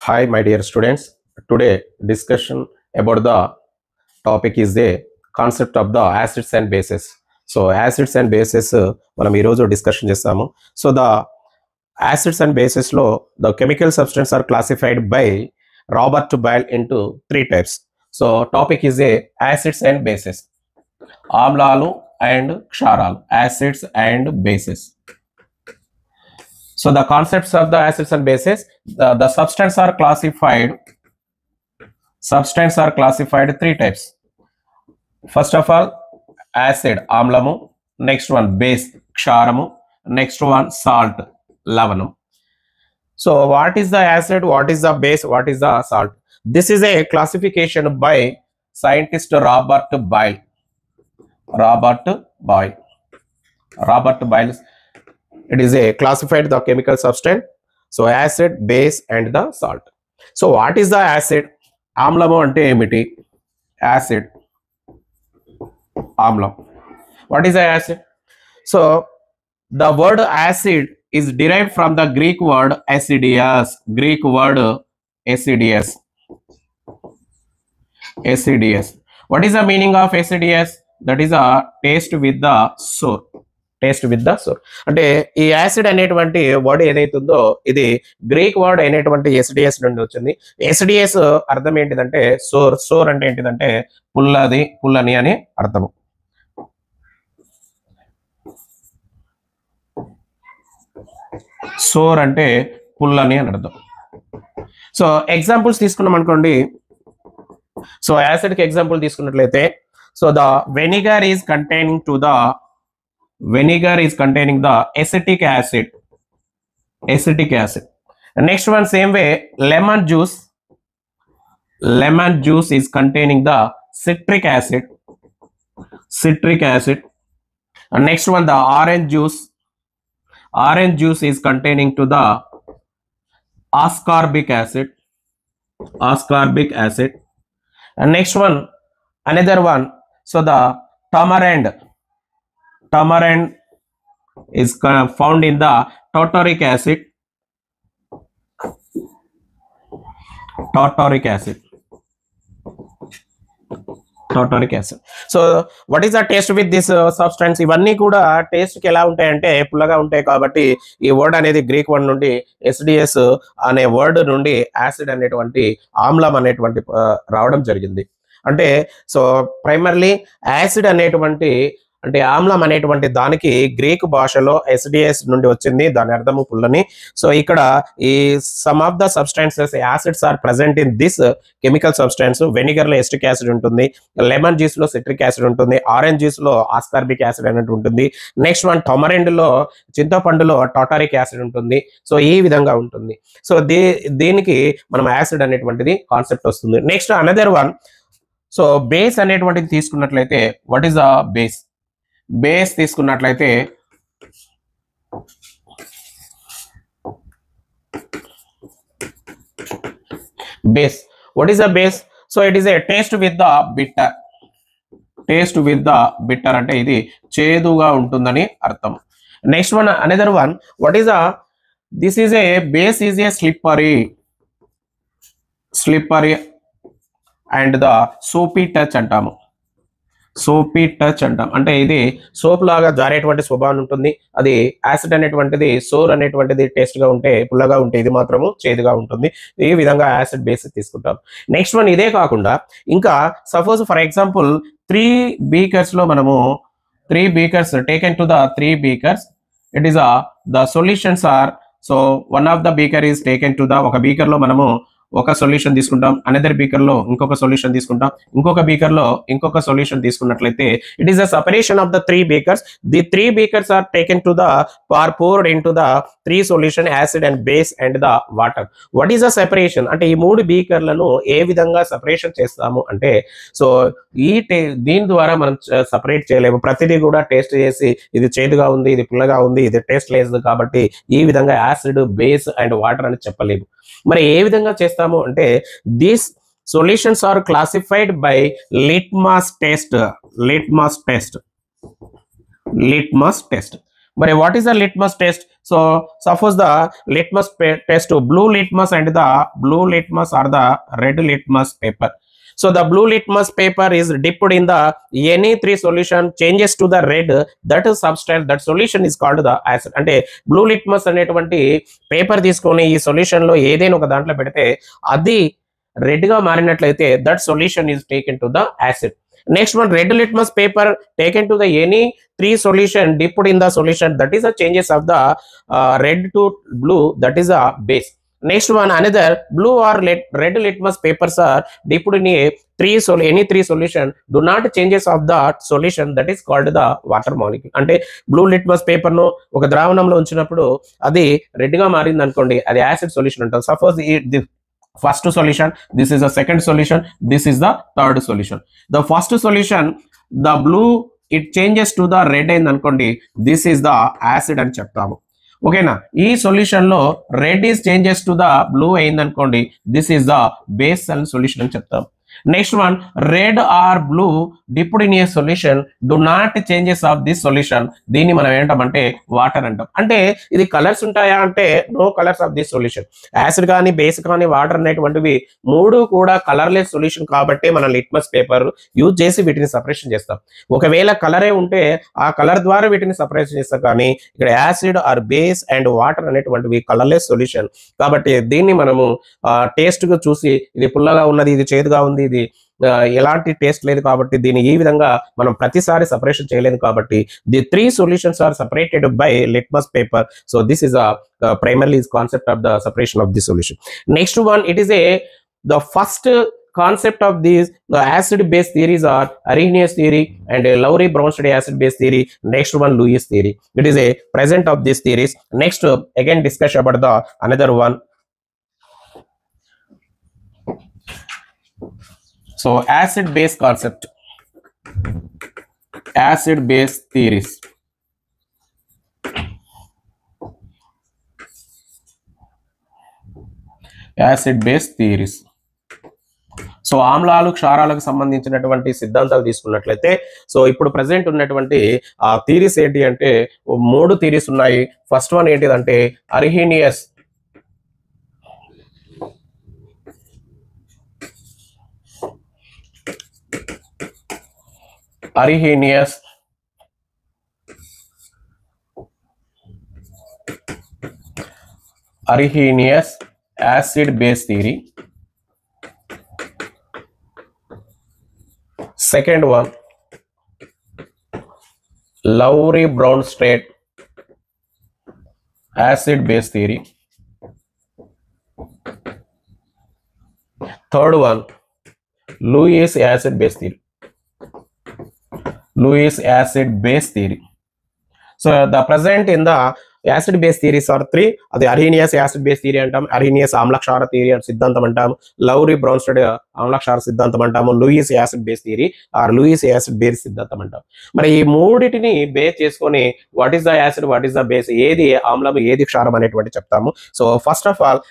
Hi, my dear students. Today, discussion about the topic is the concept of the acids and bases. So, acids and bases మనం ఈరోజు discussion చేస్తాము. So, the acids and bases లో the chemical substances are classified by Robert Boyle into three types. So, topic is a acids and bases. ఆమ్లాలు and క్షారాలు, acids and bases. So the concepts of the acids and bases, the substances are classified three types. First of all, acid amlamu, next one base ksaramu, next one salt lavanam. So what is the acid, what is the base, what is the salt? This is a classification by scientist Robert Boyle. It is a classified the chemical substance. So acid, base and the salt. So what is the acid? Amlamu ante emiti? Acid, amlam. What is the acid? So the word acid is derived from the Greek word acidius. Acidius. What is the meaning of acidius? That is a taste with the sour. అంటే ఈ acid అనేటువంటి word ఏదైతుందో ఇది Greek word అయినటువంటి ఎసిడియస్ నుండి వచ్చింది. ఎసిడియస్ అర్థం ఏంటిదంటే సోర్ అంటే ఏంటిదంటే పుల్లని అని అర్థము. సోర్ అంటే పుల్లని అని అర్థం. సో ఎగ్జాంపుల్స్ తీసుకున్నాం అనుకోండి. సో యాసిడ్ కి ఎగ్జాంపుల్ తీసుకున్నట్లయితే, so the vinegar is containing the acetic acid. Next one, same way, lemon juice is containing the citric acid. And next one, the orange juice is containing to the ascorbic acid. And next one, another one, so the tamarind is found in the tartaric acid. So what is the taste with this substance? ఇవన్నీ కూడా taste కి ఎలా ఉంటాయంటే పుల్లగా ఉంటాయి. కాబట్టి ఈ word అనేది గ్రీక్ వర్డ్ నుండి ఎసిడియస్ అనే వర్డ్ నుండి యాసిడ్ అనేటువంటి ఆమ్లం అనేటువంటి రావడం జరిగింది. అంటే సో ప్రైమర్లీ యాసిడ్ అనేటువంటి అంటే ఆమ్లం అనేటువంటి దానికి గ్రీక్ భాషలో ఎసిడియస్ నుండి వచ్చింది, దాని అర్థము పుల్లని. సో ఇక్కడ ఈ sum of the substances acids are present in this chemical substance. Vinegar లో ఎస్టిక్ యాసిడ్ ఉంటుంది, లెమన్ జ్యూస్ లో సిట్రిక్ యాసిడ్ ఉంటుంది, ఆరెంజ్ జ్యూస్ లో ఆస్కార్బిక్ యాసిడ్ అనేది ఉంటుంది. నెక్స్ట్ వన్ టొమరెండ్ లో చింతపండులో టాటారిక్ యాసిడ్ ఉంటుంది. సో ఈ విధంగా ఉంటుంది. సో దీనికి మనం యాసిడ్ అనేటువంటిది కాన్సెప్ట్ వస్తుంది. Next another one, so base అనేటువంటిది తీసుకున్నట్లయితే, వాట్ ఈస్ ద బేస్ తీసుకున్నట్లయితే base, what is the base? So it is A taste with the bitter అంటే ఇది చేదుగా ఉంటుందని అర్థం. Next one, another one, what is this is a base is a slippery and the soapy touch అంటాము. అంటే ఇది soap లాగా జారేటువంటి స్వభావం ఉంటుంది. అది యాసిడ్ అనేటువంటిది సోర్ అనేటువంటిది టేస్ట్ గా ఉంటే పుల్లగా ఉంటే ఇది మాత్రము చేదుగా ఉంటుంది. ఈ విధంగా యాసిడ్ బేస్ తీసుకుంటాం. నెక్స్ట్ వన్, ఇదే కాకుండా ఇంకా సపోజ్ ఫర్ ఎగ్జాంపుల్ 3 బీకర్స్ లో మనము 3 beakers taken to the 3 beakers. It is the solutions are, so one of the beaker is taken to the, ఒక బీకర్ లో మనము ఒక సొల్యూషన్ తీసుకుంటాం, అనదర్ బీకర్ లో ఇంకొక సొల్యూషన్ తీసుకుంటాం, ఇంకొక బీకర్ లో ఇంకొక సొల్యూషన్ తీసుకున్నట్లయితే it is the separation of the 3 beakers. The 3 beakers are taken to the poured into the 3 solution, acid and base and the water. What is the separation? అంటే ఈ 3 బీకర్లను ఏ విధంగా సెపరేషన్ చేస్తాము అంటే, సో దీని ద్వారా మనం సెపరేట్ చేయలేము. ప్రతిదీ కూడా టేస్ట్ చేసి ఇది చేదుగా ఉంది, ఇది పుల్లగా ఉంది, ఇది టేస్ట్ లేదు కాబట్టి ఈ విధంగా యాసిడ్, బేస్ అండ్ వాటర్ అని చెప్పలేము. మరి ఏ విధంగా చేస్తాము అంటే, these solutions are classified by litmus test. మరి what is the litmus test? So suppose the litmus test to blue litmus and the blue litmus or the red litmus paper. So the blue litmus paper is dipped in the any three solution, changes to the red, that is substance, that solution is called the acid. అంటే blue litmus అనేటువంటి paper తీసుకొని ఈ solution లో ఏదైనా ఒక దాంట్లో పెడితే అది రెడ్ గా మారినట్లయితే that solution is taken to the acid. Next one, red litmus paper taken to the any three solution, dipped in the solution, that is the changes of the red to blue, that is a base. Next one, another blue or red litmus papers are dipped in any three solution, do not changes of the solution, that is called the water molecule. అంటే blue litmus paper ను ఒక ద్రావణంలో ఉంచినప్పుడు అది red గా మారింది అనుకోండి, అది acid solution అంటాం. Suppose first solution, this is the second solution, this is the third solution. The first solution, the blue, it changes to the red అయింది అనుకోండి, this is the acid అని చెప్తాము. ఓకేనా, ఈ సొల్యూషన్ లో red is changes to the blue అయింది అనుకోండి, this is the base and solution అని చెప్తాం. Next one, red or blue dipped in a solution, do not changes of this solution, దీన్ని మనం ఏంటంటే వాటర్ అంటాం. అంటే ఇది కలర్స్ ఉంటాయా అంటే no colours of this solution. Acid కానీ బేస్ కానీ వాటర్ అనేటువంటివి మూడు కూడా కలర్లెస్ సొల్యూషన్ కాబట్టి మనం లిట్మస్ పేపర్ యూజ్ చేసి వీటిని సపరేషన్ చేస్తాం. ఒకవేళ కలరే ఉంటే ఆ కలర్ ద్వారా వీటిని సపరేషన్ చేస్తాం, కానీ ఇక్కడ acid or base and water అనేటువంటివి కలర్లెస్ సొల్యూషన్ కాబట్టి దీన్ని మనము టేస్ట్ గా చూసి ఇది పుల్లగా ఉన్నది, ఇది చేదుగా ఉంది, ఇది ఎలాంటి టేస్ట్ లేదు కాబట్టి దీన్ని ఈ విధంగా మనం ప్రతిసారి సపరేషన్ చేయలేదు కాబట్టి the three solutions are separated by litmus paper. So this is primarily is concept of the separation of the solution. Next one, it is the first concept of these, the acid base theories are Arrhenius theory and Lowry Bronsted acid base theory. Next one, Lewis theory. It is a present of these theories. Next again discuss about the another one. So acid base concept, acid base theories. Acid base theories. So ఆమ్లాలు క్షారాలకు సంబంధించినటువంటి సిద్ధాంతాలు తీసుకున్నట్లయితే, so ఇప్పుడు present ఉన్నటువంటి ఆ theories ఏంటి అంటే మూడు థీరీస్ ఉన్నాయి. ఫస్ట్ వన్ ఏంటిదంటే Arrhenius acid base theory. Second one, Lowry Bronsted acid base theory. Third one, Lewis acid base theory. Lewis acid base theory. So the present in the acid base theories are three. అది Arrhenius acid base theory అంటాం, Arrhenius ఆమ్లక్షార theory సిద్ధాంతం అంటాము, Lauri బ్రౌన్స్టెడ్ ఆమ్లక్షార సిద్ధాంతం అంటాము, Louis acid base theory are Louis acid base సిద్ధాంతం అంటాం. మరి ఈ మూడిటిని బేస్ చేసుకొని what is the acid, what is the base, ఏది ఆమ్లం ఏది క్షారం అనేటువంటి చెప్తాము. So first of all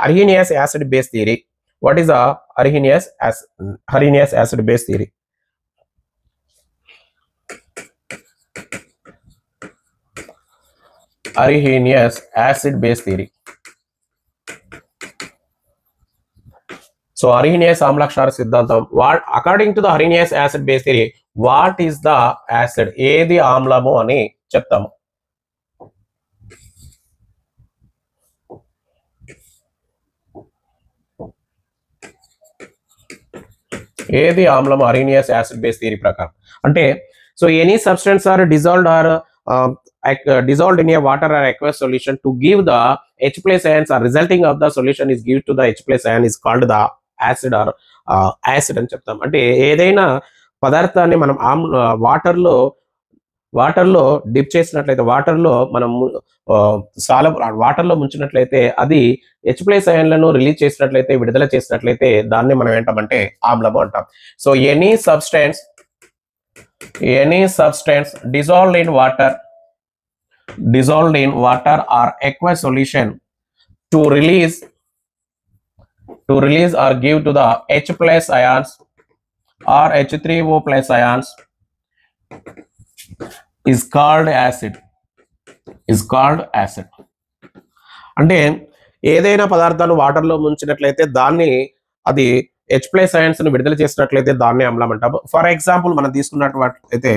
Arrhenius acid base theory. What is the Arrhenius acid base theory? Arrhenius acid base theory. So Arrhenius ఆమ్లక్షార సిద్ధాంతం. According to the Arrhenius acid base theory, what is the acid? ఏది ఆమ్లము అని చెప్తాము. ఏది ఆమ్లము Arrhenius acid base theory ప్రకారం అంటే, so any substance are dissolved or dissolved in a water or aqueous solution to give the H plus ions, or resulting of the solution is give to the H plus ion is called the acid or acid అని చెప్తాం. అంటే ఏదైనా పదార్థాన్ని మనం వాటర్లో dip చేసినట్లయితే, వాటర్లో మనం వాటర్లో ముంచినట్లయితే అది H ప్లస్ అయాన్లను రిలీజ్ చేసినట్లయితే, విడుదల చేసినట్లయితే దాన్ని మనం ఏంటంటే ఆమ్లము అంటాం. So any substance dissolved in water or aqueous solution to release or give to the H plus ions or H3O plus ions is called acid. is called acid. అంటే ఏదైనా పదార్థాన్ని వాటర్లో ముంచినట్లయితే దాన్ని అది H+ అయాన్స్ ని విడుదల చేసినట్లయితే దాన్ని ఆమ్లం అంటాము. ఫర్ ఎగ్జాంపుల్ మనం తీసుకున్నట్లయితే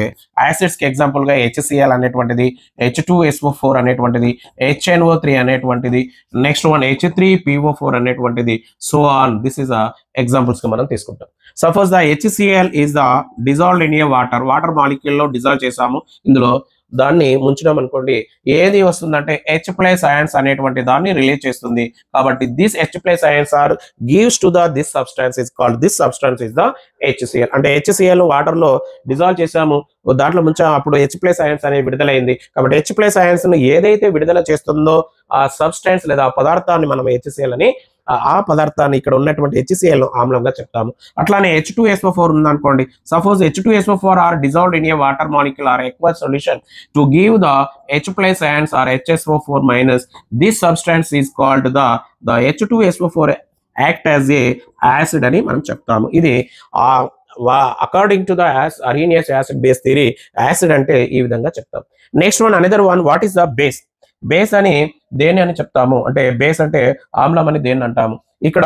యాసిడ్స్ కి ఎగ్జాంపుల్ గా HCl అనేటువంటిది, H2SO4 అనేటువంటిది, HNO3 అనేటువంటిది, నెక్స్ట్ వన్ H3PO4 అనేటువంటిది, so on. This is examples గా మనం తీసుకుంటాం. Suppose the HCl is the dissolved in a water molecule లో డిజాల్వ్ చేసాము. ఇందులో దాన్ని ముంచడం అనుకోండి, ఏది వస్తుందంటే H+ అయాన్స్ అనేటువంటి దాన్ని రిలీజ్ చేస్తుంది. కాబట్టి this H+ ions are gives to the this substance is called, this substance is the HCl. అంటే HCl వాటర్ లో డిజాల్వ్ చేసాము, దాంట్లో ముంచా, అప్పుడు H+ అయాన్స్ అనేది విడుదలైంది. కాబట్టి H+ అయాన్స్ ను ఏదైతే విడుదల చేస్తుందో ఆ సబ్స్టాన్స్ లేదా ఆ పదార్థాన్ని మనం HCl అని, ఆ పదార్థాన్ని ఇక్కడ ఉన్నటువంటి HCl ను ఆమ్లంగా చెప్తాము. అట్లానే H2SO4 ఉందనుకోండి. Suppose H2SO4 are dissolved in a water molecule are aqueous solution to give the H+ ions or HSO4 minus. This substance is called the H2SO4 act as a acid అని మనం చెప్తాము. ఇది according to the Arrhenius acid base theory, acid అంటే ఈ విధంగా చెప్తాం. Next one, another one, what is the base? Base అని దేని అని చెప్తాము అంటే, బేస్ అంటే ఆమ్లం అని దేన్ని అంటాము. ఇక్కడ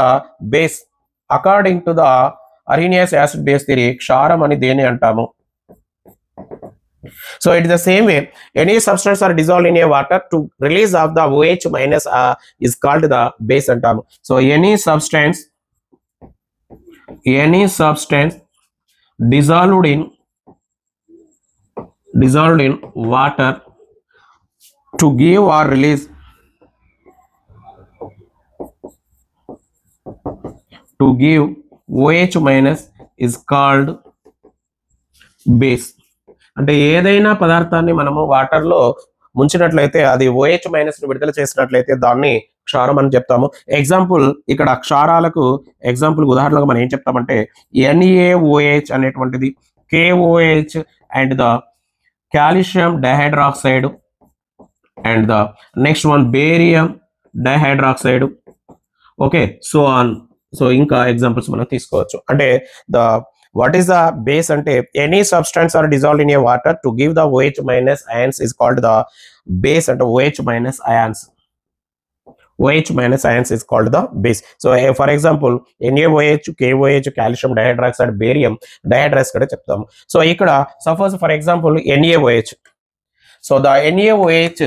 base according to the Arrhenius acid base theory క్షారం అని దేని అంటాము. So it is the same way, any substance are dissolved in a water to release of the OH minus is called the base antamu. So any substance dissolved in water to give or release to give OH minus is called base. అంటే ఏదైనా పదార్థాన్ని మనము water లో ముంచినట్లయితే అది OH minus ని విడుదల చేసినట్లయితే దాన్ని క్షారం అని చెప్తాము. ఎగ్జాంపుల్, ఇక్కడ క్షారాలకు ఎగ్జాంపుల్ ఉదాహరణగా మనం ఏం చెప్తామంటే NaOH అనేటువంటిది, KOH and the calcium dihydroxide and the next one barium dihydroxide. Okay, so on. So ఇంకా ఎగ్జాంపుల్స్ మనం తీసుకోవచ్చు. అంటే what is the base ante, any substance are dissolved in a water to give the OH minus ions is called the base, and OH minus ions is called the base. So for example, NaOH, KOH, calcium dihydroxide, barium dihydroxide చెప్తాము. So ఇక్కడ suppose for example NaOH. So the NaOH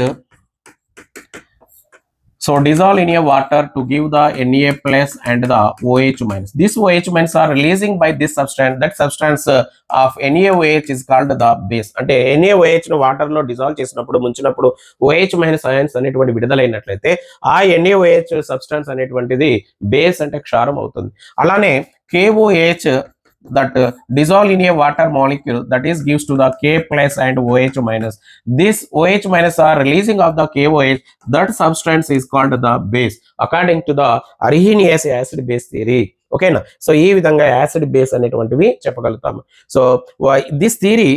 dissolve in a water to give the Na plus and the OH minus. This OH minus are releasing by this substance. That substance of NaOH is called the base. అంటే NaOH ను water లో dissolve చేసినప్పుడు, ముంచినప్పుడు OH minus ions అనేటువంటి విడుదలైనట్లయితే ఆ NaOH substance అనేటువంటిది base అంటే క్షారం అవుతుంది. అలానే KOH that dissolve in a water molecule, that is gives to the K plus and OH minus. This OH minus are releasing of the KOH, that substance is called the base according to the Arrhenius acid base theory. ఓకేనా? So ఈ విధంగా acid base అనేటువంటివి చెప్పగలుగుతాము. So this theory,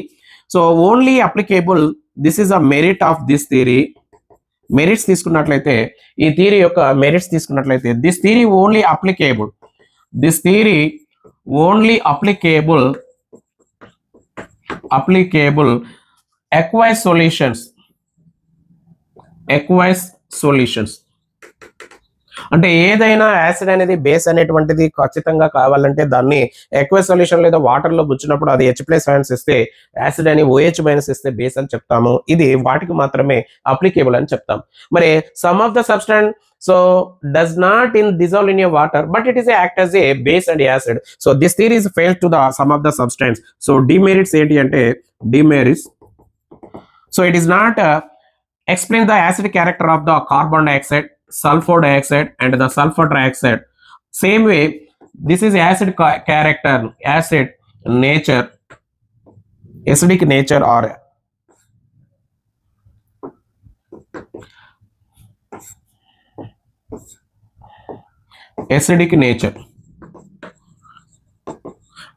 so only applicable, this is a merit of this theory. Merits తీసుకున్నట్లయితే, ఈ theory యొక్క merits తీసుకున్నట్లయితే, this theory only applicable, this theory only applicable aqueous solutions. అంటే ఏదైనా యాసిడ్ అనేది బేస్ అనేటువంటిది ఖచ్చితంగా కావాలంటే దాన్ని aqueous solution లేదా వాటర్ లో ముంచినప్పుడు అది H+ అయాన్స్ ఇస్తే యాసిడ్ అని, OH మైనస్ ఇస్తే బేస్ అని చెప్తాము. ఇది వాటికి మాత్రమే అప్లికేబుల్ అని చెప్తాం. మరి some of the substance so does not dissolve in a water, but it is act as a base and acid. So this theory is failed to the some of the substance. So demerits enti ante demerits. So it is not explain the acid character of the carbon dioxide, sulfur dioxide and the sulfur dioxide. Same way, this is acid character, acid nature, acidic nature or acidic nature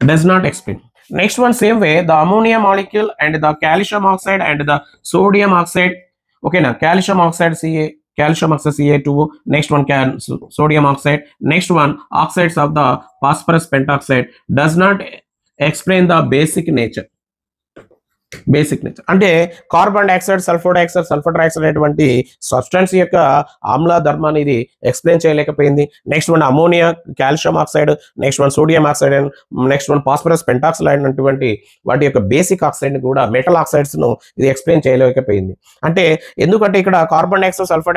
does not explain. Next one, same way, the ammonia molecule and the calcium oxide and the sodium oxide. Okay, now calcium oxide Ca2O. Next one, sodium oxide. Next one, oxides of the phosphorus pentoxide does not explain the basic nature. Basic nature అంటే carbon dioxide, sulphur dioxide, sulphur dioxide అనేటువంటి substance యొక్క ఆమ్ల ధర్మాన్ని ఇది explain చేయలేకపోయింది. Next one ammonia, calcium oxide, next one sodium oxide and next one phosphorus pentoxide అటువంటి వాటి యొక్క బేసిక్ ఆక్సైడ్ ని కూడా మెటల్ ఆక్సైడ్స్ ను ఇది ఎక్స్ప్లెయిన్ చేయలేకపోయింది. అంటే ఎందుకంటే ఇక్కడ కార్బన్ డైఆక్సైడ్, సల్ఫర్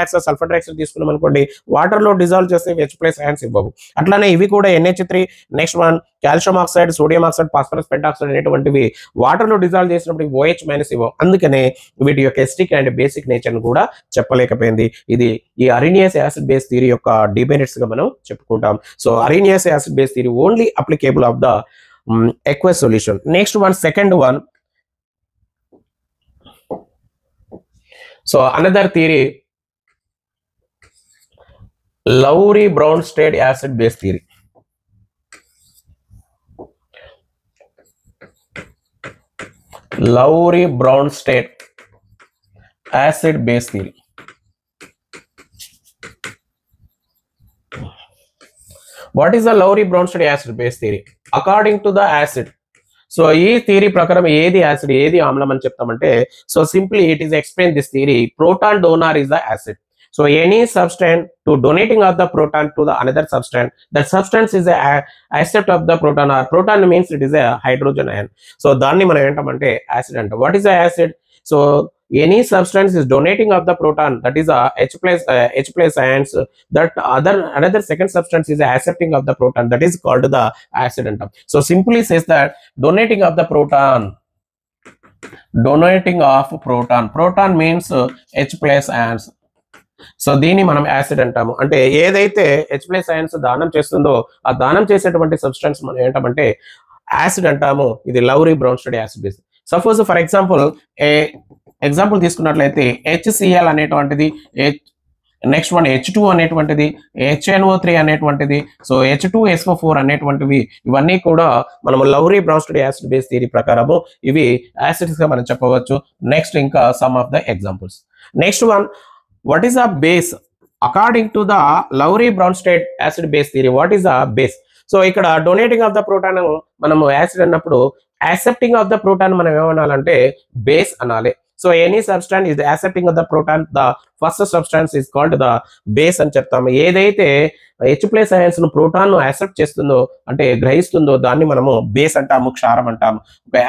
డైఆక్సైడ్ తీసుకున్నాం అనుకోండి, వాటర్ లో డిజాల్వ్ చేస్తే H+ అయాన్స్ ఇవ్వవు. అట్లానే ఇవి కూడా NH3, next one calcium oxide, sodium oxide, phosphorus pentoxide అనేటువంటివి వాటర్ లో డిజాల్వ్ చేసినప్పుడు OH- ఇవ్వవు. అందుకనే వీటి యొక్క ఎసిడిక్ అండ్ బేసిక్ నేచర్ కూడా చెప్పలేకపోయింది. ఇది ఈ అరీనియస్ యాసిడ్ బేస్ థియరీ యొక్క డిబెనిట్స్ గా మనం చెప్పుకుంటాం. So Arrhenius acid base theory only applicable of the aqueous solution. Next one, second one. So another theory, Lowry-Bronsted acid base theory. Lowry-Bronsted acid base theory. What is the Lowry-Bronsted acid base theory? According to the acid. So ఈ theory ప్రకారం ఏది acid ఏది ఆమ్లం అని చెప్తామంటే, so simply it is explain this theory, proton donor is the acid. So any substance to donating of the proton to the another substance, that substance is a accept of the proton, or proton means it is a hydrogen ion. So దాన్ని మనం ఏంటమంటే acid అంటాం. What is the acid? So any substance is donating of the proton, that is a H+ ions, that another second substance is accepting of the proton, that is called the acid antam. So simply says that donating of the proton, proton means H+ ions. So దీన్ని మనం acid అంటాము. అంటే ఏదైతే H+ ions దానం చేస్తుందో ఆ దానం చేసేటువంటి సబ్స్టెన్స్ మనం ఏంటంటే యాసిడ్ అంటాము. ఇది Lowry-Bronsted acid base. Suppose for example తీసుకున్నట్లయితే HCl అనేటువంటిది, నెక్స్ట్ వన్ H2 అనేటువంటిది, HNO3 అనేటువంటిది, సో H2SO4 అనేటువంటివి, ఇవన్నీ కూడా మనము Lowry-Bronsted యాసిడ్ బేస్ థియరీ ప్రకారము ఇవి యాసిడ్స్ గా మనం చెప్పవచ్చు. నెక్స్ట్ ఇంకా some of the examples. Next one, what is a base? According to the Lowry-Bronsted acid base theory, what is a base? So ఇక్కడ డొనేటింగ్ ఆఫ్ ద ప్రోటాన్ మనము acid అన్నప్పుడు accepting of the proton మనం ఏమనాలంటే base అనాలి. So any substance is accepting of the proton, the first substance is called the base అని చెప్తాము. ఏదైతే H+ ions ను ప్రోటాన్ ను యాక్సెప్ట్ చేస్తుందో అంటే గ్రహిస్తుందో దాన్ని మనము బేస్ అంటాము, క్షారం అంటాము.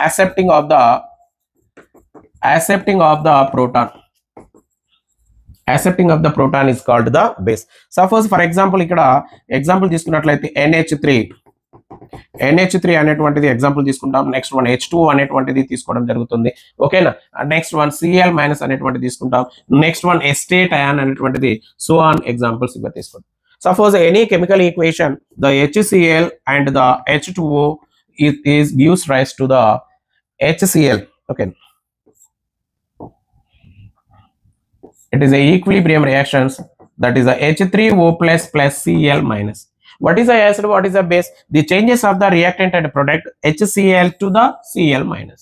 Accepting of the proton is called the base. Suppose for example ఇక్కడ ఎగ్జాంపుల్ తీసుకున్నట్లయితే NH3 అనేటువంటిది ఎగ్జాంపుల్ తీసుకుంటాం. నెక్స్ట్ వన్ H2 అనేటువంటిది తీసుకోవడం జరుగుతుంది. ఓకేనా. నెక్స్ట్ వన్ Cl- అనేటువంటిది తీసుకుంటాం. నెక్స్ట్ వన్ ఎస్టేట్ అయాన్ అనేటువంటిది, సో ఆన్ ఎగ్జాంపుల్స్ ఇవి తీసుకుంటాం. Suppose any chemical equation, the HCl and the H2O gives rise to the HCl. Okay. It is a equilibrium reactions, that is a H3O+ plus Cl-. What is the acid? What is the base? The changes of the reactant and product HCl to the Cl-.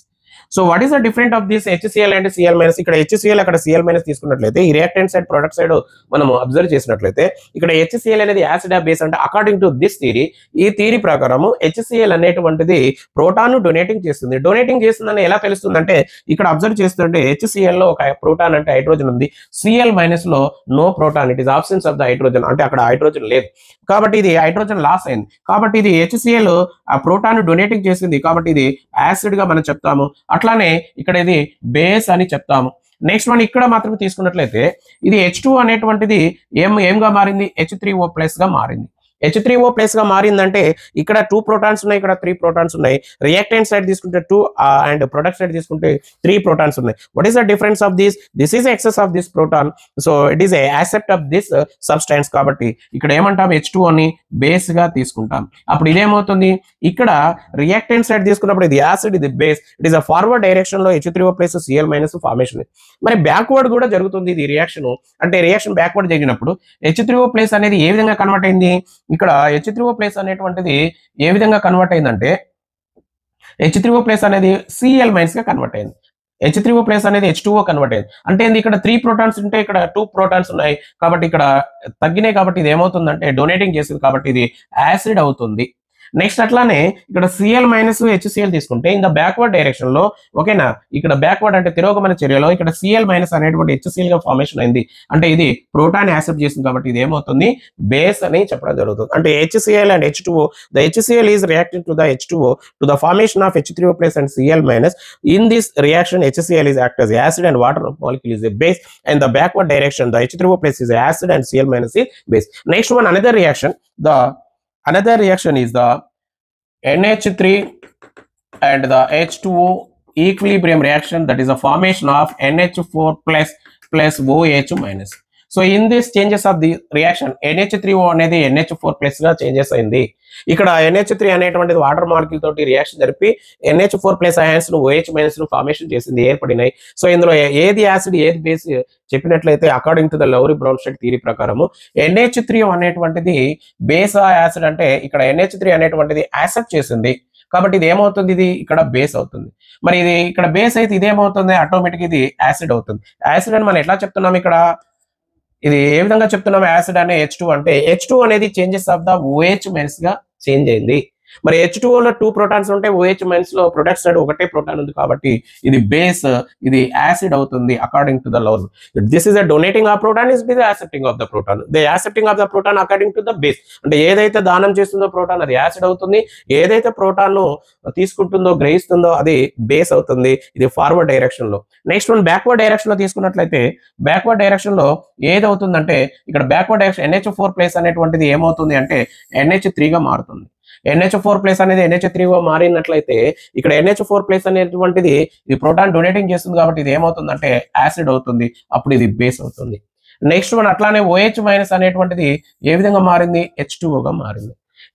So what is the difference of this HCl and Cl-? ఇక్కడ HCl అక్కడ Cl- తీసుకున్నట్లయితే ఈ reactant side product side మనం observe చేసినట్లయితే ఇక్కడ HCl అనేది acid base అంటే according to this theory, ఈ థియరీ ప్రకారము HCl అనేటువంటిది ప్రోటాన్ డొనేటింగ్ చేస్తుంది. డొనేటింగ్ చేస్తుందని ఎలా తెలుస్తుందంటే ఇక్కడ అబ్జర్వ్ చేస్తుంటే HCl లో ఒక ప్రోటాన్ అంటే హైడ్రోజన్ ఉంది, Cl- లో no proton, it is absence of the hydrogen, అంటే అక్కడ హైడ్రోజన్ లేదు కాబట్టి ఇది హైడ్రోజన్ లాస్ అయింది. కాబట్టి ఇది HCl ఆ ప్రోటాన్ డొనేటింగ్ చేసింది కాబట్టి ఇది యాసిడ్ గా మనం చెప్తాము. అట్లానే ఇక్కడ ఇది బేస్ అని చెప్తాము. నెక్స్ట్ వన్ ఇక్కడ మాత్రం తీసుకున్నట్లయితే ఇది H2 అనేటువంటిది ఏంగా మారింది, H3O+ గా మారింది. H3O+ గా మారిందంటే ఇక్కడ 2 ప్రోటాన్స్ ఉన్నాయి, ఇక్కడ 3 ప్రోటాన్స్ ఉన్నాయి. రియాక్టెంట్ సైడ్ తీసుకుంటే 2 అండ్ ప్రొడక్ట్ సైడ్ తీసుకుంటే 3 ప్రోటాన్స్ ఉన్నాయి. What is the difference of this? This is excess of this proton, so it is a accept of this substance. కాబట్టి ఇక్కడ ఏమంటాం, H2 అని బేస్ గా తీసుకుంటాం. అప్పుడు ఇదేమవుతుంది, ఇక్కడ రియాక్టెంట్ సైడ్ తీసుకున్నప్పుడు ఇది యాసిడ్, ఇది base, it is a forward direction లో H3O+ Cl- ఫార్మేషన్. మరి బ్యాక్వర్డ్ కూడా జరుగుతుంది ఇది రియాక్షన్. అంటే రియాక్షన్ బ్యాక్వర్డ్ జరిగినప్పుడు H3O+ అనేది ఏ విధంగా కన్వర్ట్ అయింది, ఇక్కడ H3O+ అనేటువంటిది ఏ విధంగా కన్వర్ట్ అయిందంటే H3O+ అనేది Cl- గా కన్వర్ట్ అయింది. H3O+ అనేది H2O కన్వర్ట్ అయింది. అంటే ఇక్కడ 3 ప్రోటాన్స్ ఉంటే ఇక్కడ 2 ప్రోటాన్స్ ఉన్నాయి కాబట్టి ఇక్కడ తగ్గినాయి. కాబట్టి ఇది ఏమవుతుందంటే డొనేటింగ్ చేసింది కాబట్టి ఇది యాసిడ్ అవుతుంది. నెక్స్ట్ అట్లానే ఇక్కడ Cl మైనస్ HCl తీసుకుంటే ఇన్ ద బ్యాక్వర్డ్ డైరెక్షన్ లో, ఓకేనా, ఇక్కడ బ్యాక్వర్డ్ అంటే తిరోగమన చర్యలో ఇక్కడ Cl మైనస్ అనేటువంటి HCl గా ఫార్మేషన్ అయింది. అంటే ఇది ప్రోటాన్ యాక్సెప్ట్ చేస్తుంది కాబట్టి ఇది ఏమవుతుంది, బేస్ అని చెప్పడం జరుగుతుంది. అంటే HCl and H2O, the HCl is reacting to the H2O to the formation of H3O plus and Cl minus. In this reaction HCl is act as acid and water molecule is a base, and the backward direction the H3O plus is acid and Cl minus is base. Next one, another reaction is the NH3 and the H2O equilibrium reaction, that is a formation of NH4 plus OH minus. So in this changes of the reaction NH3O అనేది NH4 గా changes అయింది. ఇక్కడ NH3 అనేటువంటిది water molecule తోటి reaction జరిపి NH4 ions ను OH minus ను formation చేసింది, ఏర్పడినాయి. సో ఇందులో ఏది యాసిడ్ ఏది బేస్ చెప్పినట్లయితే according to the Lowry Bronsted theory ప్రకారము NH3 అనేటువంటిది బేస్ యాసిడ్, అంటే ఇక్కడ NH3 అనేటువంటిది యాక్సెప్ట్ చేసింది కాబట్టి ఇది ఏమవుతుంది, ఇది ఇక్కడ బేస్ అవుతుంది. మరి ఇది ఇక్కడ బేస్ అయితే ఇది ఏమవుతుంది, ఆటోమేటిక్ ఇది యాసిడ్ అవుతుంది. యాసిడ్ అని మనం ఎట్లా చెప్తున్నాం, ఇక్కడ ఇది ఏ విధంగా చెప్తున్నాం, యాసిడ్ అనే H2 అంటే H2 అనేది changes of the OH minus గా చేంజ్ అయింది. మరి H2O లో 2 ప్రోటాన్స్ ఉంటాయి, OH మైనస్ లో ప్రొడక్ట్స్ సైడ్ ఒకటే ప్రోటాన్ ఉంది కాబట్టి ఇది బేస్, ఇది యాసిడ్ అవుతుంది according to the law. This is the donating of proton is the accepting of the proton, the accepting of the proton according to the base. అంటే ఏదైతే దానం చేస్తుందో ప్రోటాన్ అది యాసిడ్ అవుతుంది, ఏదైతే ప్రోటాన్ ను తీసుకుంటుందో గ్రహిస్తుందో అది బేస్ అవుతుంది. ఇది ఫార్వర్డ్ డైరెక్షన్ లో. నెక్స్ట్ వన్ బ్యాక్వర్డ్ డైరెక్షన్ లో తీసుకున్నట్లయితే బ్యాక్వర్డ్ డైరెక్షన్ లో ఏదవుతుందంటే ఇక్కడ బ్యాక్వర్డ్ డైరెక్షన్ NH4 అనేటువంటిది ఏమవుతుంది అంటే NH3 గా మారుతుంది. NH4 అనేది NH3 గా మారినట్లయితే ఇక్కడ NH4 అనేటువంటిది ఇది ప్రోటాన్ డొనేటింగ్ చేస్తుంది కాబట్టి ఇది ఏమవుతుందంటే యాసిడ్ అవుతుంది, అప్పుడు ఇది బేస్ అవుతుంది. నెక్స్ట్ వన్ అట్లానే OH మైనస్ అనేటువంటిది ఏ విధంగా మారింది, H2O గా మారింది.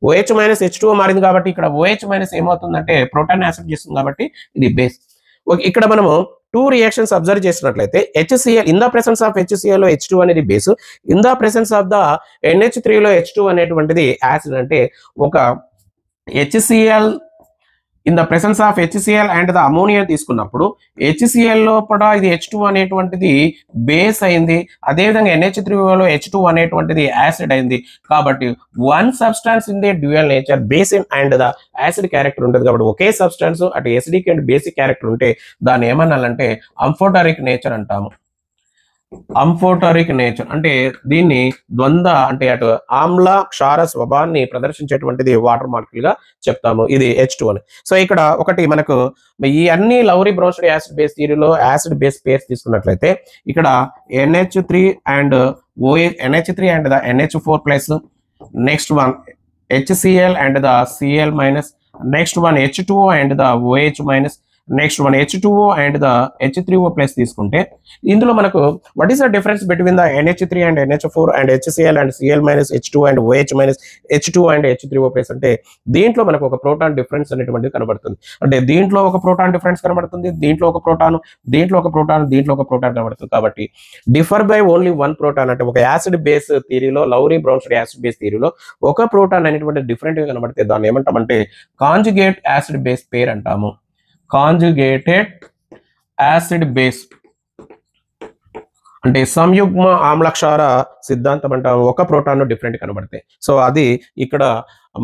OH మైనస్ H2O మారింది కాబట్టి ఇక్కడ OH మైనస్ ఏమవుతుందంటే ప్రోటాన్ యాక్సెప్ట్ చేస్తుంది కాబట్టి ఇది బేస్. ఇక్కడ మనము 2 రియాక్షన్స్ అబ్జర్వ్ చేసినట్లయితే HCl in the presence of HCl లో H2 అనేది base, in the presence of the NH3 లో H2 అనేటువంటిది యాసిడ్. అంటే ఒక HCl in the presence of HCl and the ammonia తీసుకున్నప్పుడు HCl లోపల ఇది H2 అనేటువంటిది బేస్ అయింది, అదేవిధంగా NH3 లో H2 అనేటువంటిది యాసిడ్ అయింది. కాబట్టి one substance in the dual nature, base and the acid character ఉంటుంది. కాబట్టి ఒకే సబ్స్టాన్స్ అటు ఎసిడిక్ అండ్ బేసిక్ క్యారెక్టర్ ఉంటే దాన్ని ఏమనాలంటే అంఫోటరిక్ నేచర్ అంటాము. అంఫోటరిక్ నేచర్ అంటే దీన్ని ద్వంద్వ, అంటే అటు ఆమ్ల క్షార స్వభావాన్ని ప్రదర్శించేటువంటిది వాటర్ మాలిక్యూల్ గా చెప్తాము. ఇది H2 అని. సో ఇక్కడ ఒకటి మనకు ఈ అన్ని లౌరీ బ్రౌన్స్టెడ్ యాసిడ్ బేస్ థియరీలో యాసిడ్ బేస్ పేర్స్ తీసుకున్నట్లయితే ఇక్కడ NH3 and NH3 and the NH4 next one HCl and the Cl minus, next one H2O and the OH minus, next one H2O and the H3O plus తీసుకుంటే ఇందులో మనకు what is the difference between the NH3 and NH4 and HCl and Cl minus, H2 and OH minus, H2 and H3O plus అంటే దీంట్లో మనకు ఒక proton difference అనేటువంటిది కనబడుతుంది. అంటే దీంట్లో ఒక ప్రోటాన్ డిఫరెన్స్ కనబడుతుంది, దీంట్లో ఒక ప్రోటాన్, దీంట్లో ఒక ప్రోటాన్, దీంట్లో ఒక ప్రోటాన్ కనబడుతుంది. కాబట్టి differ by only one proton, అంటే ఒక యాసిడ్ బేస్ థియరీలో లౌరీ బ్రౌన్స్టెడ్ యాసిడ్ బేస్ థియరీలో ఒక ప్రోటాన్ అనేటువంటి డిఫరెంట్ గా కనబడితే దాన్ని ఏమంటామంటే కాంజుగేట్ యాసిడ్ బేస్ పేర్ అంటాము. కాంజుగేటెడ్ యాసిడ్ బేస్ అంటే సంయుగ్మ ఆమ్లక్షార సిద్ధాంతం అంటాము. ఒక ప్రోటాన్ డిఫరెంట్ కనబడతాయి. సో అది ఇక్కడ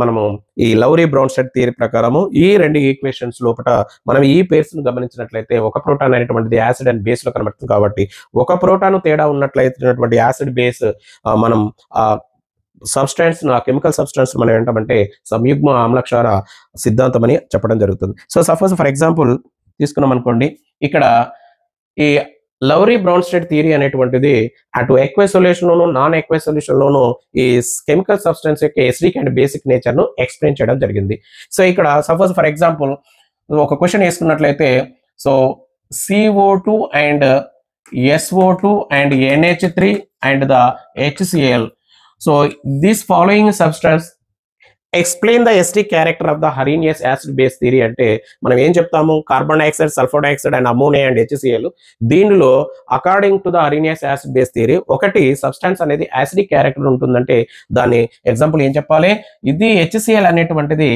మనము ఈ లౌరీ బ్రౌన్స్టెడ్ థియరీ ప్రకారము ఈ రెండు ఈక్వేషన్స్ లోపల మనం ఈ పేర్స్ ను గమనించినట్లయితే ఒక ప్రోటాన్ అనేటువంటిది యాసిడ్ అండ్ బేస్ లో కనబడుతుంది. కాబట్టి ఒక ప్రోటాన్ తేడా ఉన్నట్లయితే యాసిడ్ బేస్ మనం సబ్స్టాన్స్, కెమికల్ సబ్స్టాన్స్ మనం ఏంటంటే సంయుగ్మ ఆమ్లక్షార సిద్ధాంతం అని చెప్పడం జరుగుతుంది. సో సపోజ్ ఫర్ ఎగ్జాంపుల్ తీసుకున్నాం అనుకోండి, ఇక్కడ ఈ లౌరీ బ్రౌన్స్టెడ్ థియరీ అనేటువంటిది అటు ఎక్వస్ సొల్యూషన్ లోను నాన్ ఎక్వస్ సొల్యూషన్ లోను ఈ కెమికల్ సబ్స్టెన్స్ యొక్క ఎసిడిక్ అండ్ బేసిక్ నేచర్ ను ఎక్స్ప్లెయిన్ చేయడం జరిగింది. సో ఇక్కడ సపోజ్ ఫర్ ఎగ్జాంపుల్ ఒక క్వశ్చన్ వేసుకున్నట్లయితే, so CO2 and SO2 and NH3 and the HCl. So this following substance explain the acidic character of the Arrhenius acid base theory. అంటే మనం ఏం చెప్తాము, carbon dioxide, sulphur dioxide and ammonia and HCl. దీనిలో according to the Arrhenius acid base theory ఒకటి substance అనేది acidic character ఉంటుందంటే దాని example ఏం చెప్పాలి, ఇది HCl అనేటువంటిది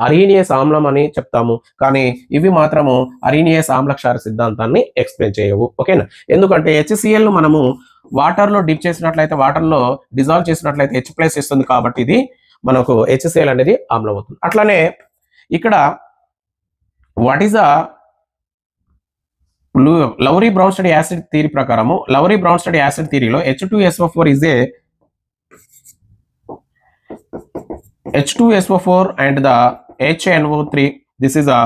అరీనియస్ ఆమ్లం అని చెప్తాము. కానీ ఇవి మాత్రము అరీనియస్ ఆమ్లక్షార సిద్ధాంతాన్ని ఎక్స్ప్లెయిన్ చేయవు. ఓకేనా, ఎందుకంటే HCl మనము వాటర్ లో డిప్ చేసినట్లయితే, వాటర్ లో డిజాల్వ్ చేసినట్లయితే H+ ఇస్తుంది. కాబట్టి ఇది మనకు HCl అనేది ఆమ్లం అవుతుంది. అట్లానే ఇక్కడ what is the Lowry Bronsted acid theory ప్రకారము, లౌరీ బ్రౌన్స్టెడ్ యాసిడ్ థియరీలో H2SO4 is a H2SO4 and the HNO3. This is a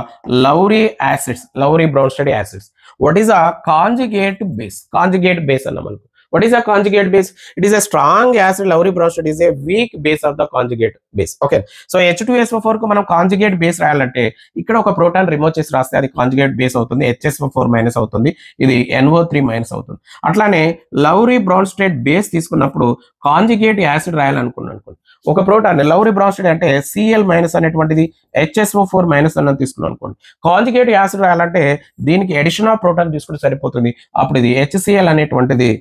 Lowry acids, Lowry Bronsted acids. What is a conjugate base? Conjugate base అన్నమాట. What is a conjugate base? It is a strong acid. Lowry Bronsted is a weak base of the conjugate base. Okay. So H2SO4 కు మనం conjugate base రాయాలంటే ఇక్కడ ఒక proton remove చేసి రాస్తే అది conjugate base అవుతుంది, HSO4 మైనస్ అవుతుంది, ఇది NO3 మైనస్ అవుతుంది. అట్లానే లౌరీ బ్రౌన్స్టెడ్ బేస్ తీసుకున్నప్పుడు కాంజుగేట్ యాసిడ్ రాయాలనుకున్నాను. ఒక ప్రోటాన్ లౌరీ బ్రౌన్స్టెడ్ అంటే Cl మైనస్ అనేటువంటిది HSO4 మైనస్ అన్నది తీసుకున్నాం అనుకోండి. కాంజుగేట్ యాసిడ్ రాయాలంటే దీనికి అడిషన్ ఆఫ్ ప్రోటాన్ తీసుకుంటే సరిపోతుంది. అప్పుడు ఇది HCl అనేటువంటిది,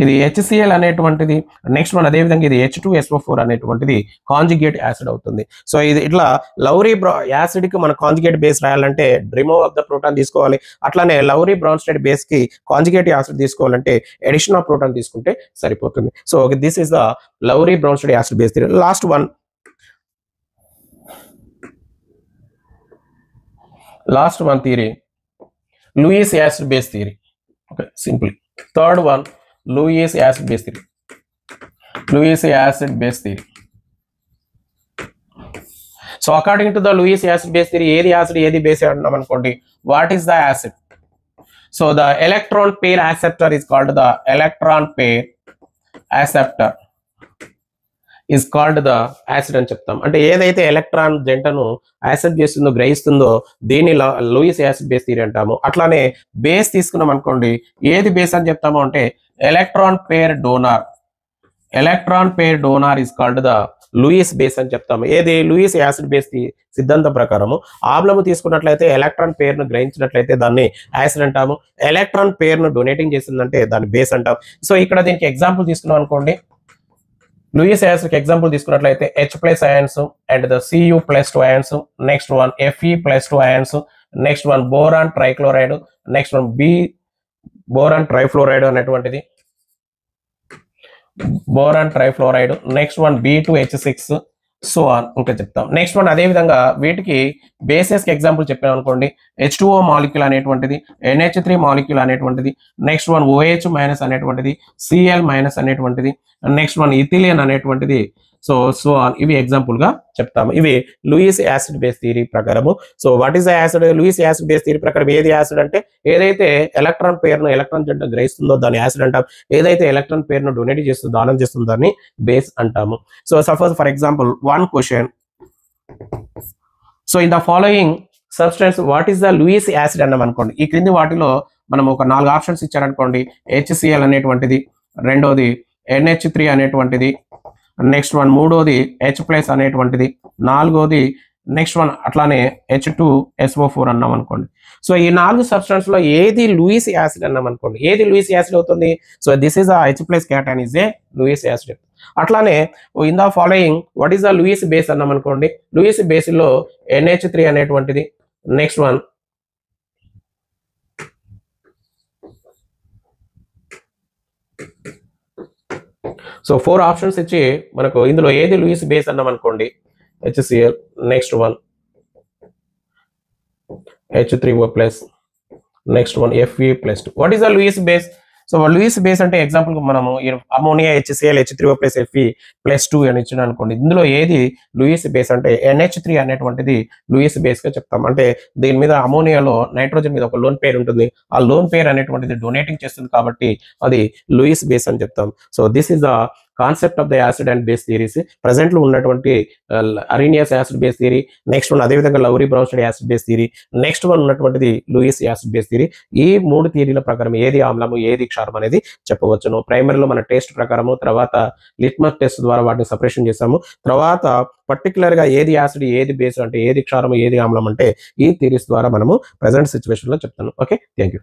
ఇది HCl అనేటువంటిది, నెక్స్ట్ వన్ అదేవిధంగా ఇది H2SO4 అనేటువంటిది కాంజుగేట్ యాసిడ్ అవుతుంది. సో ఇది ఇట్లా లౌరీ యాసిడ్ కి మన కాంజుగేట్ బేస్ రాయాలంటే రిమూవ్ ఆఫ్ ద ప్రోటాన్ తీసుకోవాలి. అట్లానే లౌరీ బ్రౌన్స్టెడ్ బేస్ కి కాంజుగేట్ యాసిడ్ తీసుకోవాలంటే అడిషన్ ఆఫ్ ప్రోటాన్ తీసుకుంటే సరిపోతుంది. So this is the Lowry Bronsted acid base theory. Last one theory, Lewis acid base theory. Okay, simply third one Lewis acid base theory. Lewis acid base theory. So according to the Lewis acid base theory, ఏది acid ఏది base అంటున్నాం అనుకోండి. What is the acid? So the electron pair acceptor is called the electron pair acceptor is called the acid అని చెప్తాం. అంటే ఏదైతే electron జంటను acid చేస్తుందో గ్రహిస్తుందో దీన్ని లూయిస్ యాసిడ్ బేస్ థియరీ అంటాము. అట్లానే బేస్ తీసుకున్నాం అనుకోండి, ఏది బేస్ అని చెప్తాము అంటే electron pair donor, electron pair donor is called the Lewis base అని చెప్తాము. ఏది లూయిస్ యాసిడ్ బేస్ సిద్ధాంతం ప్రకారము ఆమ్లము తీసుకున్నట్లయితే ఎలక్ట్రాన్ పేర్ ను గ్రహించినట్లయితే దాన్ని యాసిడ్ అంటాము. ఎలక్ట్రాన్ పేర్ ను డొనేటింగ్ చేసిందంటే దాన్ని బేస్ అంటాం. సో ఇక్కడ దీనికి ఎగ్జాంపుల్ తీసుకున్నాం అనుకోండి, లూయిస్ యాసిడ్ కి ఎగ్జాంపుల్ తీసుకున్నట్లయితే H+ ions and the Cu+2 ions, next one Fe+2 ions, next one boron trichloride, next one boron trifluoride అనేటువంటిది, boron trifluoride, next one B2H6, so ఇంకా చెప్తాం. నెక్స్ట్ వన్ అదే విధంగా వీటికి బేసెస్ కి ఎగ్జాంపుల్ చెప్పాను అనుకోండి, H2O మాలిక్యూల్ అనేటువంటిది, NH3 మాలిక్యూల్ అనేటువంటిది, నెక్స్ట్ వన్ OH మైనస్ అనేటువంటిది, Cl మైనస్ అనేటువంటిది, నెక్స్ట్ వన్ ఇథిలిన్ అనేటువంటిది. సో ఇవి ఎగ్జాంపుల్ గా చెప్తాము. ఇవి లూయిస్ యాసిడ్ బేస్ థియరీ ప్రకారము. So what is the acid? Louis acid base theory ప్రకారం ఏది యాసిడ్ అంటే ఏదైతే ఎలక్ట్రాన్ పేర్ ను ఎలక్ట్రాన్ జంట గ్రహిస్తుందో దాన్ని యాసిడ్ అంటాం. ఏదైతే ఎలక్ట్రాన్ పేర్ ను డొనేట్ చేస్తుందో దానం చేస్తుందో దాన్ని బేస్ అంటాము. So suppose for example one question, so in the following substance what is the Lewis acid అన్నాం అనుకోండి. ఈ క్రింది వాటిలో మనం ఒక 4 ఆప్షన్స్ ఇచ్చారనుకోండి, HCl అనేటువంటిది, రెండోది NH3 అనేటువంటిది, నెక్స్ట్ వన్ మూడోది H+ అనేటువంటిది, నాలుగోది నెక్స్ట్ వన్ అట్లానే H2SO4 అన్నాం అనుకోండి. సో ఈ 4 సబ్స్టెన్స్ లో ఏది లూయిస్ యాసిడ్ అన్నాం అనుకోండి, ఏది లూయిస్ యాసిడ్ అవుతుంది? So this is H+ cation is a Lewis acid. అట్లానే in the following what is the Lewis base అన్నాం అనుకోండి, లూయిస్ బేస్ లో NH3 అనేటువంటిది, నెక్స్ట్ వన్ సో 4 ఆప్షన్స్ ఇచ్చి మనకు ఇందులో ఏది లూయిస్ బేస్ అన్నాం అనుకోండి, HCl, next one H3O+, next one Fe+2. What is the Lewis base? So Lewis base అంటే ఎగ్జాంపుల్ మనము అమోనియా HCl H3O+ Fe+2 అని ఇచ్చిన అనుకోండి. ఇందులో ఏది లూయిస్ బేస్ అంటే NH3 అనేటువంటిది లూయిస్ బేస్ గా చెప్తాం. అంటే దీని మీద అమోనియాలో నైట్రోజన్ మీద ఒక లోన్ పేర్ ఉంటుంది, ఆ లోన్ పేర్ అనేటువంటిది డొనేటింగ్ చేస్తుంది కాబట్టి అది లూయిస్ బేస్ అని చెప్తాం. So this is the concept of the acid and base theories. Present లో ఉన్నటువంటి Arrhenius acid base theory, next one అదేవిధంగా Lowry Bronsted acid base theory, next one ఉన్నటువంటిది లూయిస్ యాసిడ్ బేస్ థియరీ. ఈ 3 థియరీల ప్రకారం ఏది ఆమ్లము ఏది క్షారం అనేది చెప్పవచ్చును. ప్రైమరీలో మన టెస్ట్ ప్రకారము, తర్వాత లిట్మస్ టెస్ట్ ద్వారా వాటిని సపరేషన్ చేసాము. తర్వాత పర్టికులర్ గా ఏది యాసిడ్ ఏది బేస్ అంటే ఏది క్షారం ఏది ఆమ్లం అంటే ఈ థియరీస్ ద్వారా మనము ప్రెసెంట్ సిచ్యువేషన్ లో చెప్తాను. Okay, thank you.